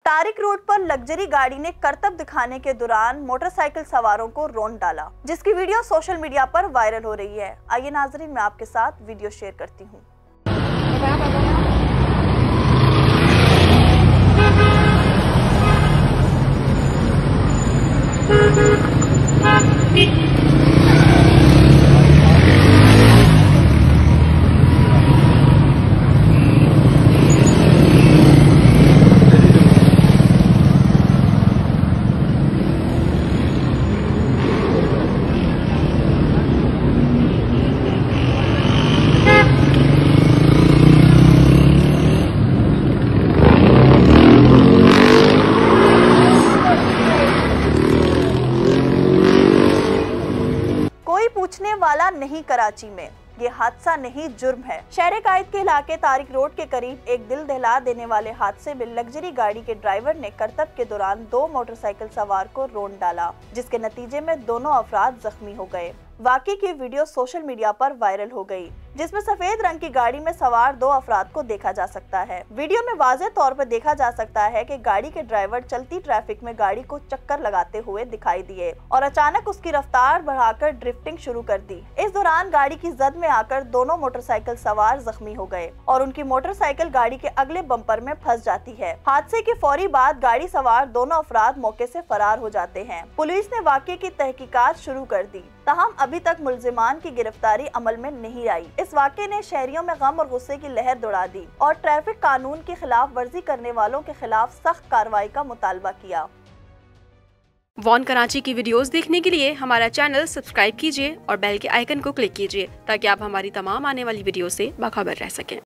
Tariq road पर luxury गाड़ी ने करतब दिखाने के दौरान मोटरसाइकिल सवारों को रौंद डाला, जिसकी वीडियो सोशल मीडिया पर वायरल हो रही है। आइए नाजरीन, मैं आपके साथ वीडियो शेयर करती हूँ। पूछने वाला नहीं कराची में, ये हादसा नहीं जुर्म है। शहर कायद के इलाके तारिक रोड के करीब एक दिल दहला देने वाले हादसे में लग्जरी गाड़ी के ड्राइवर ने करतब के दौरान 2 मोटरसाइकिल सवार को रौंद डाला, जिसके नतीजे में दोनों अफराद जख्मी हो गए। वाकई की वीडियो सोशल मीडिया पर वायरल हो गई, जिसमें सफेद रंग की गाड़ी में सवार 2 अफराद को देखा जा सकता है। वीडियो में वाज़ेह तौर पर देखा जा सकता है कि गाड़ी के ड्राइवर चलती ट्रैफिक में गाड़ी को चक्कर लगाते हुए दिखाई दिए और अचानक उसकी रफ्तार बढ़ाकर ड्रिफ्टिंग शुरू कर दी। इस दौरान गाड़ी की जद में आकर दोनों मोटरसाइकिल सवार जख्मी हो गए और उनकी मोटरसाइकिल गाड़ी के अगले बम्पर में फंस जाती है। हादसे के फौरी बाद गाड़ी सवार दोनों अफराद मौके से फरार हो जाते हैं। पुलिस ने वाकये की तहकीकात शुरू कर दी, ताहम अभी तक मुल्जिमान की गिरफ्तारी अमल में नहीं आई। इस वाक़े ने शहरियों में गम और गुस्से की लहर दौड़ा दी और ट्रैफिक कानून की खिलाफ वर्जी करने वालों के खिलाफ सख्त कार्रवाई का मुतालबा किया। वॉन कराची की वीडियोस देखने के लिए हमारा चैनल सब्सक्राइब कीजिए और बेल के आइकन को क्लिक कीजिए ताकि आप हमारी तमाम आने वाली वीडियो से बाखबर रह सकें।